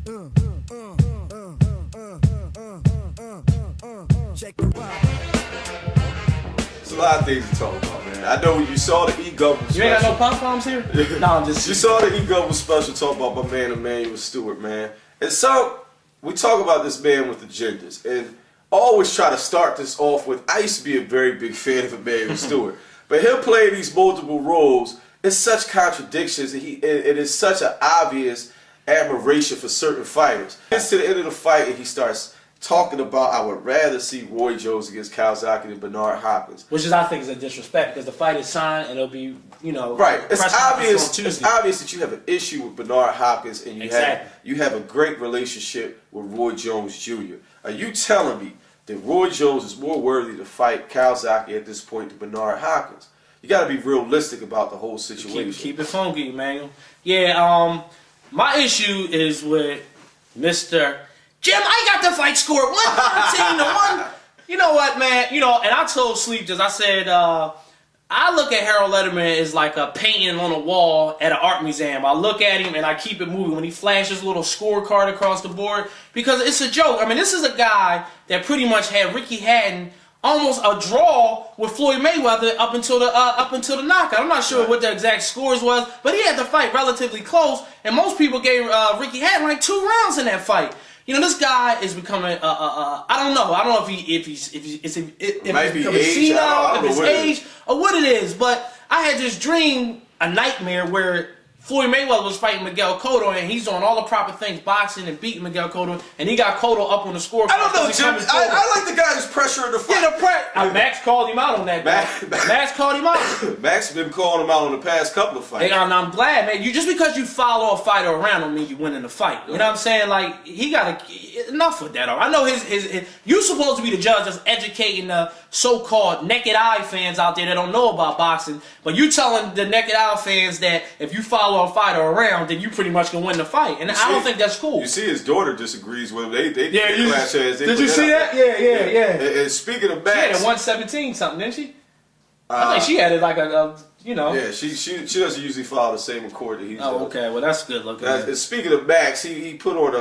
Check the ride. There's a lot of things to talk about, man. I know you saw the E-Government special. You ain't got no pom-poms here? No, I'm just... You saw the E-Government special talk about my man Emanuel Stewart, man. And so, we talk about this man with agendas. And I always try to start this off with, I used to be a very big fan of Emanuel Stewart. But him playing these multiple roles, it's such contradictions, and it is such an obvious admiration for certain fighters. He gets to the end of the fight and he starts talking about, I would rather see Roy Jones against Kawasaki than Bernard Hopkins. Which is, I think, is a disrespect because the fight is signed and it'll be, you know... Right. It's obvious that you have an issue with Bernard Hopkins and you have a great relationship with Roy Jones Jr. Are you telling me that Roy Jones is more worthy to fight Kawasaki at this point than Bernard Hopkins? You got to be realistic about the whole situation. Keep it funky, Emanuel. Yeah, my issue is with Mr. Jim. I got the fight score 113 to 1. You know what, man? You know, and I told Sleep just, I said, I look at Harold Letterman as like a painting on a wall at an art museum. I look at him and I keep it moving when he flashes a little scorecard across the board because it's a joke. I mean, this is a guy that pretty much had Ricky Hatton almost a draw with Floyd Mayweather up until the knockout. I'm not sure what the exact scores was, but he had the fight relatively close, and most people gave Ricky Hatton like 2 rounds in that fight. You know, this guy is becoming I don't know if he's becoming senile, if it's age or what it is, but I had this dream, a nightmare where Floyd Mayweather was fighting Miguel Cotto, and he's doing all the proper things, boxing and beating Miguel Cotto, and he got Cotto up on the score. I don't know, Jim. I like the guy who's pressuring the fight. Yeah, Max called him out on that. Max called him out. Max been calling him out on the past couple of fights. And I'm glad, man. Just because you follow a fighter around don't mean you win in the fight. You know what I'm saying? Like, he got to enough with that. I know his you're supposed to be the judge that's educating the so-called naked eye fans out there that don't know about boxing, but you telling the naked eye fans that if you follow a fighter around, then you pretty much can win the fight, and I don't think that's cool. You see, his daughter disagrees with him. They clash heads. Did you see that? Yeah. And speaking of Max, she had it 117 something, didn't she? I think she had it like you know. Yeah, she doesn't usually follow the same accord that he's doing. Okay. Well, that's good looking. Speaking of Max, he put on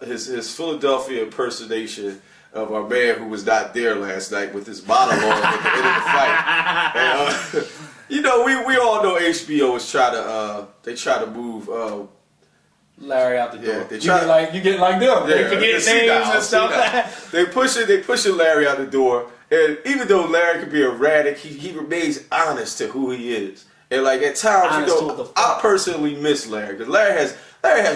his Philadelphia impersonation of our man who was not there last night with his monologue at the end of the fight. And, you know, we all know HBO is try to move Larry out the door. Yeah, you get like them. Yeah, they forget names and stuff. They pushing Larry out the door, and even though Larry can be erratic, he remains honest to who he is. And like at times, I personally miss Larry because Larry has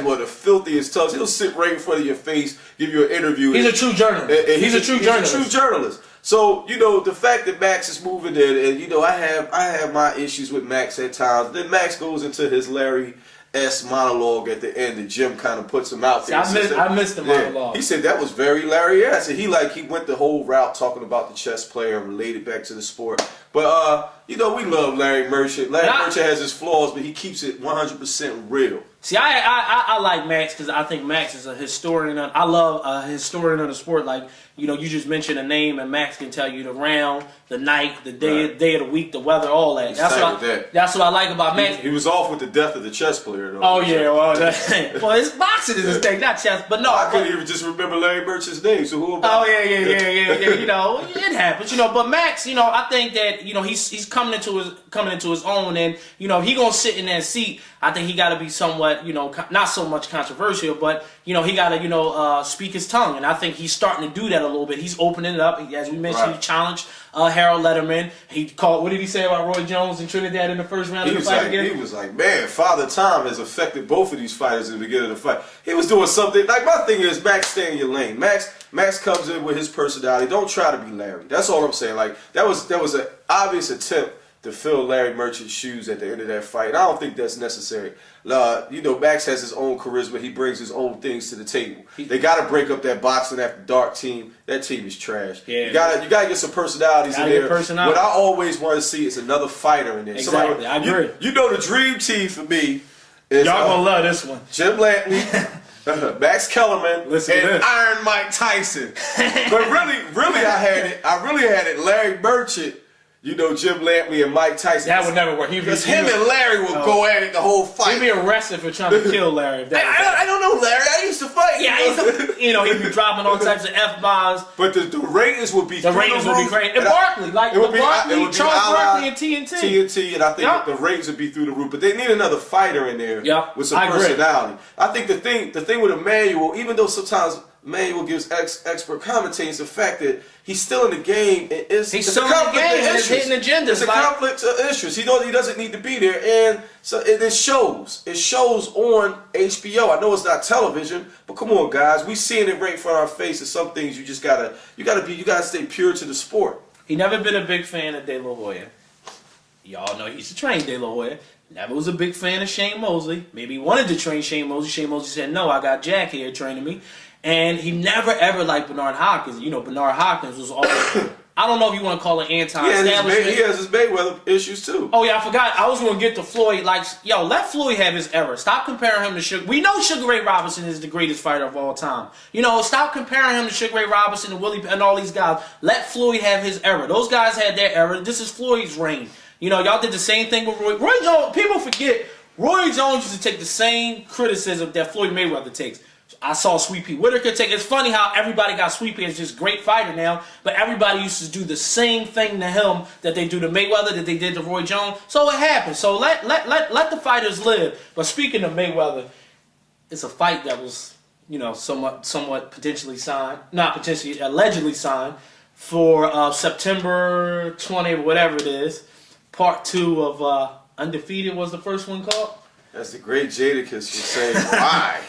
one of the filthiest tongues. He'll sit right in front of your face, give you an interview. He's a true journalist. He's a true journalist. So, you know, the fact that Max is moving in, and, you know, I have my issues with Max at times. Then Max goes into his Larry-esque monologue at the end, and Jim kind of puts him out there. I missed the monologue. He said that was very Larry-esque, and he went the whole route talking about the chess player and related back to the sport. But, you know, we love Larry Merchant. Larry Merchant has his flaws, but he keeps it 100% real. See, I like Max because I think Max is a historian. I love a historian of the sport. Like, you know, you just mentioned a name, and Max can tell you the round, the night, the day of the week, the weather, all that. That's what I like about Max. He was off with the death of the chess player, though. Oh yeah, well, it's boxing is his thing, not chess. But no, I couldn't even just remember Larry Merchant's name. So who? About yeah. You know, it happens. You know, but Max, you know, I think that he's coming into his own, and you know he gonna sit in that seat. I think he got to be somewhat, you know, not so much controversial, but you know he got to, speak his tongue, and I think he's starting to do that a little bit. He's opening it up, as we mentioned. He challenged Harold Letterman. He called. What did he say about Roy Jones and Trinidad in the first round of the fight again? He was like, man, Father Time has affected both of these fighters in the beginning of the fight. He was doing something. Like, my thing is, Max, stay in your lane. Max comes in with his personality. Don't try to be Larry. That's all I'm saying. Like, that was an obvious attempt to fill Larry Merchant's shoes at the end of that fight. And I don't think that's necessary. You know, Max has his own charisma. He brings his own things to the table. They got to break up that boxing after dark team. That team is trash. Yeah, you got to get some personalities in there. What I always want to see is another fighter in there. Exactly, I agree. You know, the dream team for me is y'all gonna love this one. Jim Lampley, Max Kellerman, and Iron Mike Tyson. But really, I really had it. Larry Merchant. You know, Jim Lampley and Mike Tyson. That would never work. Because him and Larry would go at it the whole fight. He'd be arrested for trying to kill Larry. I don't know Larry. I used to fight. Yeah, he'd be dropping all types of F-bombs. But the ratings would be the ratings would be great. And Barkley, like Charles Barkley and TNT. TNT, and I think the ratings would be through the roof. But they need another fighter in there with some personality. I think the thing with Emanuel, even though sometimes Emanuel gives expert commentating, is the fact that he's still in the game. He's still in the game and hitting agendas. It's a conflict of interest. He knows he doesn't need to be there, and so it shows. It shows on HBO. I know it's not television, but come on, guys, we seeing it right in front of our faces. Some things you just gotta stay pure to the sport. He never been a big fan of De La Hoya. Y'all know he used to train De La Hoya. Never was a big fan of Shane Mosley. Maybe he wanted to train Shane Mosley. Shane Mosley said, "No, I got Jack here training me." And he never ever liked Bernard Hopkins. You know, Bernard Hopkins was always, I don't know if you want to call it anti-establishment. He has his Mayweather issues too. Oh yeah, I forgot. I was going to get to Floyd. Like, yo, let Floyd have his era. Stop comparing him to Sugar. We know Sugar Ray Robinson is the greatest fighter of all time. You know, stop comparing him to Sugar Ray Robinson and Willie and all these guys. Let Floyd have his era. Those guys had their era. This is Floyd's reign. You know, y'all did the same thing with Roy. Roy Jones, people forget, Roy Jones used to take the same criticism that Floyd Mayweather takes. I saw Sweet Pea Whitaker take. It's funny how everybody got Sweet Pea as just great fighter now, but everybody used to do the same thing to him that they do to Mayweather, that they did to Roy Jones. So it happens. So let the fighters live. But speaking of Mayweather, it's a fight that was, you know, somewhat potentially signed, not potentially, allegedly signed for September 20th or whatever it is. Part 2 of Undefeated was the first one called. That's the great Jadakiss would say, why?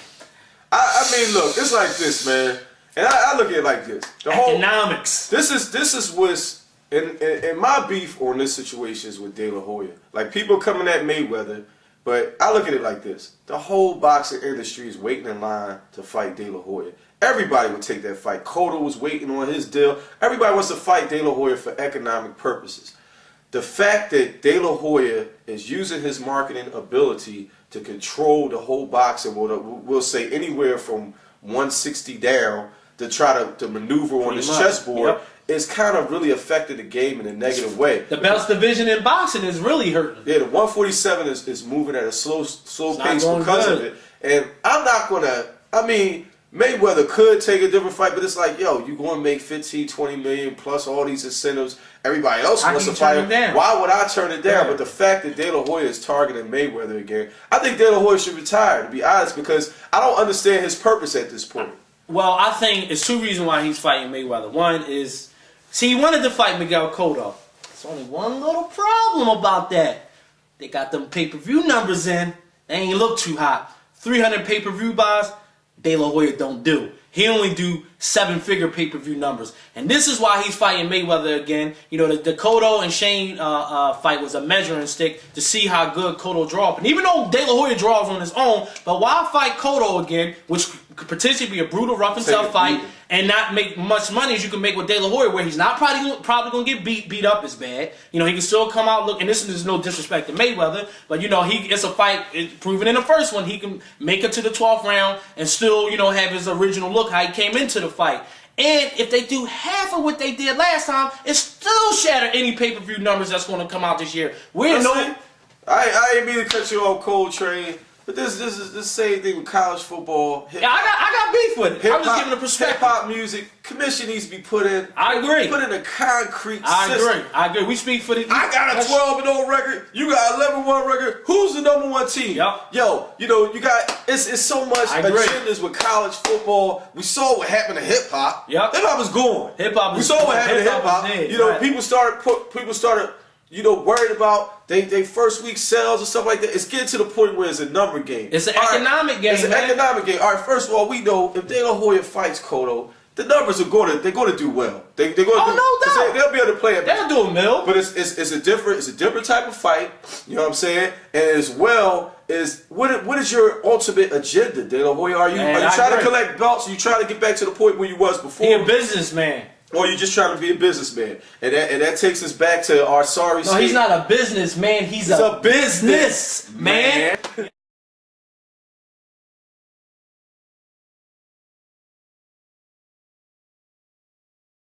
I mean, look, it's like this, man. And I look at it like this. The economics. This is what's in my beef on this situation is with De La Hoya. Like, people coming at Mayweather, but I look at it like this. The whole boxing industry is waiting in line to fight De La Hoya. Everybody would take that fight. Cotto was waiting on his deal. Everybody wants to fight De La Hoya for economic purposes. The fact that De La Hoya is using his marketing ability to control the whole boxing, we'll say anywhere from 160 down, to try to maneuver on his chessboard, is kind of really affected the game in a negative way. The best division in boxing is really hurting. Yeah, the 147 is moving at a slow pace because of it. And I'm not going to, I mean, Mayweather could take a different fight, but it's like, yo, you're going to make 15, 20 million plus all these incentives. Everybody else wants to fight him. Why would I turn it down? But the fact that De La Hoya is targeting Mayweather again, I think De La Hoya should retire, to be honest, because I don't understand his purpose at this point. Well, I think it's 2 reasons why he's fighting Mayweather. One is, see, he wanted to fight Miguel Cotto. There's only one little problem about that. They got them pay-per-view numbers in. They ain't look too hot. 300 pay-per-view buys. De La Hoya don't do. He only do 7-figure pay-per-view numbers. And this is why he's fighting Mayweather again. You know, the Cotto and Shane fight was a measuring stick to see how good Cotto draws. And even though De La Hoya draws on his own, but why fight Cotto again, which could potentially be a brutal, rough and tough fight, and not make much money as you can make with De La Hoya, where he's not probably going to get beat up as bad. You know, he can still come out look, and this is no disrespect to Mayweather, but you know, it's a fight, proven in the first one, he can make it to the 12th round and still, you know, have his original look, how he came into the fight. And if they do half of what they did last time, it still shatter any pay-per-view numbers that's going to come out this year. I ain't mean to cut you off, Cold Train. But this is the same thing with college football. Yeah, I got beef with it. I'm just giving a perspective. Hip-hop music, commission needs to be put in. I agree. Put in a concrete system. I agree. We speak for the... I got a 12-0 record. You got 11-1 record. Who's the number 1 team? Yep. Yo, you know, you got... It's so much agendas with college football. We saw what happened to hip-hop. Yep. Hip-hop is gone. Hip-hop We saw what happened to hip-hop. You know, people started... You know, worried about they first week sales and stuff like that. It's getting to the point where it's a number game. It's an economic game. It's an economic game. All right, first of all, we know if De La Hoya fights Cotto, the numbers are going to do well. They're going to no doubt. They'll be able to play it. They'll do a mill. But it's a different type of fight. You know what I'm saying? And as well is what is your ultimate agenda, De La Hoya? Are you trying to collect belts? Are you trying to get back to the point where you was before? He a businessman. Or you just trying to be a businessman. And that takes us back to our sorry state. No, he's not a businessman. He's a business man.